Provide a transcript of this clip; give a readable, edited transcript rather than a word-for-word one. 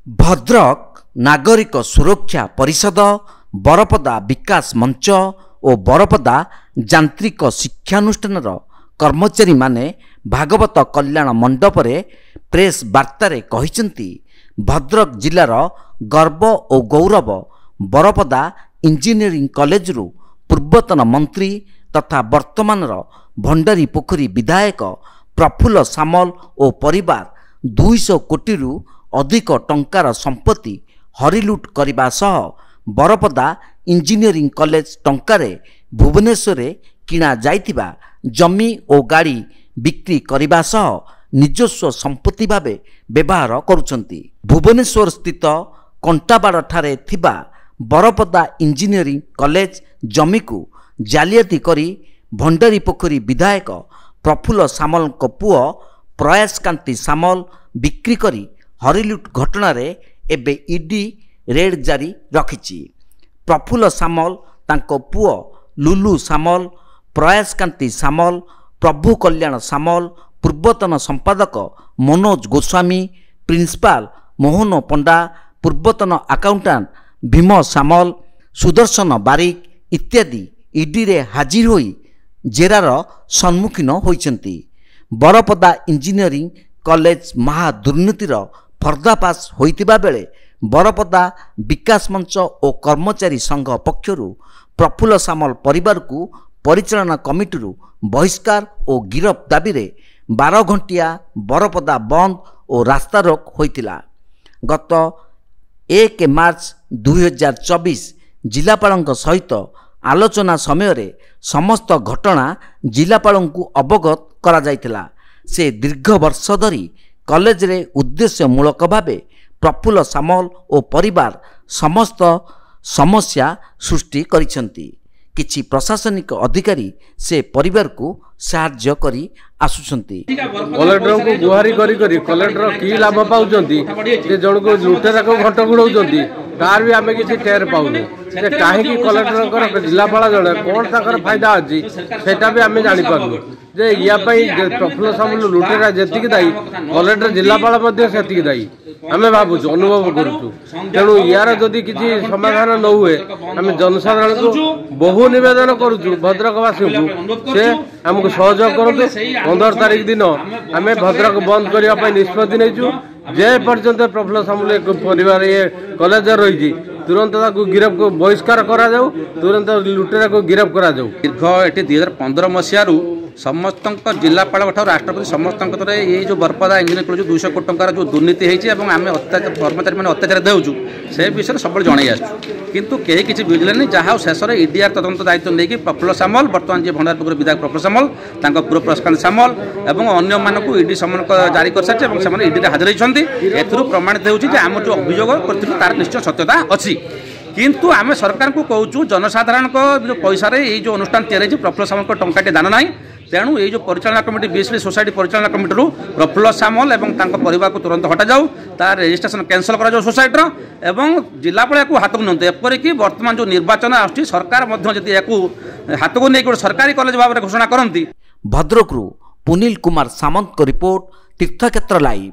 भद्रक नागरिक सुरक्षा परिषद बरपदा विकास मंच और बरपदा यांत्रिक शिक्षानुष्ठान कर्मचारी माने भागवत कल्याण मंडप रे प्रेस वार्तारे कहिसेंती भद्रक जिलार गर्व और गौरव बरपदा इंजीनियरिंग कॉलेज रु पूर्वतन मंत्री तथा वर्तमान भंडारी पोखरी विधायक प्रफुल्ल सामल और परिवार 200 कोटी रु अधिक टंकार संपत्ति हरिलुट करने सह बरपदा इंजीनियरिंग कॉलेज टंकारे भुवनेश्वर किणा जाइतिबा जमी और गाड़ी बिक्री करने सह निजस्व संपत्ति भावे व्यवहार करुछंती। भुवनेश्वर स्थित कंटाबाड़ ठारे थिबा बरपदा इंजीनियरिंग कॉलेज जमी को जालियाती करी भंडारी पोखरी विधायक प्रफुल्ल सामल पुओ प्रयासकांति सामल बिक्री करी हरिलुट घटना रे एबे ईडी रेड जारी रखिछि। प्रफुल्ल सामल तांको पुओ लुलु सामल प्रयासकांति सामल प्रभु कल्याण सामल पूर्वतन संपादक मनोज गोस्वामी प्रिंसिपाल मोहन पंडा पूर्वतन अकाउंटेंट भीम सामल सुदर्शन बारिक इत्यादि ईडी रे हाजिर होई जेरार सम्मुखीन होइछंती। बरपदा इंजीनियरिंग कॉलेज महा दुर्नीतिर पर्दाफाश होइतिबा बेले बरपदा विकास मंच और कर्मचारी संघ पक्षरु प्रफुल्ल सामल परिवार को परिचालना कमिटी बहिष्कार और गिरफ दाबी रे 12 घंटिया बरपदा बंद और रास्ता रोक होइतिला। गत 1 मार्च 2024 जिलापाल सहित आलोचना समय रे समस्त घटना जिलापाल को अवगत करा जाइतिला। से दीर्घ वर्ष धरी कॉलेज रे उद्देश्य मूलक भावे प्रफुल्ल सामल और परिवार समस्त समस्या सृष्टि करिसेंती। किछि प्रशासनिक अधिकारी से परिवार को साहाय्य करी आसुछंती। कलेक्टर को गुहारी करी करी कलेक्टर की लाभ पाउछंती जे जण को लुटेरा को घट गुड़ौछंती तार भी आमे किछि टेर पाउनु जे काहे की कलेक्टर जिलापाल जण कोन ताकर फायदा अछि सेटा भी आमे जानि पारनु जे या पई प्रफुल्ल सामल लुटेरा जेतिक दाई कलेक्टर जिलापाल मध्ये सेतिक दाई आमे भाबुछु अनुभव करूछु। तेणु यार जदि किछि समाधान न हुए आमे जनसाधारण को बहु निवेदन करूछु भद्रकवासी को से हमको सहयोग करते। 15 तारीख दिन आमे भद्रक बंद करने निष्पत्ति नहीं जे पर्यंत प्रफुल्ल सामल परिवार ये कॉलेज रही तुरंत गिरफ को बहिष्कार करा जाऊ तुरंत लुटेरा को गिरफ करा जाऊ। दीर्घ ये 2015 मसीह समस्त जिलापाल राष्ट्रपति समस्त ये जो बरपदा इंजीनियरिंग कॉलेज 200 कोटी टंकार जो दुर्नीति होती कर्मचारी मैंने अत्याचार देउछु से विषय सब जन किंतु कहीं किसी बुझे जहाँ शेष में ईडीआर तदंत दायित्व नहीं प्रफुल्ल सामल बर्तमान जी भंडारी पोखरी विधायक प्रफुल्ल सामल पूर्व प्रशासक सामल और अन्य मानक ईडी समन जारी कर सारी ईडी हाजिर होती प्रमाणित होम जो अभियोग कर तार निश्चय सत्यता अच्छी। किंतु आम सरकार को कहूँ जनसाधारण जो पैसा ये जो अनुष्ठान तैयारी प्रफुल्ल सामल टंकाटे दान ना तेणु ये जो परिचालना कमिटी बीएसपी सोसाइटी परिचालना कमिटी प्रफुल्ल सामल और परिवार को तुरंत हटा जाऊ तार रेजिस्ट्रेशन कैंसल करा सोसाइटी एवं जिलापाल को हाथ को नियंतु एपरिक बर्तमान जो निर्वाचन आसुची सरकार हाथ को नहीं सरकारी कॉलेज भाव में घोषणा करती। भद्रकरू पुनील कुमार सामंत को रिपोर्ट तीर्थक्षेत्र लाइव।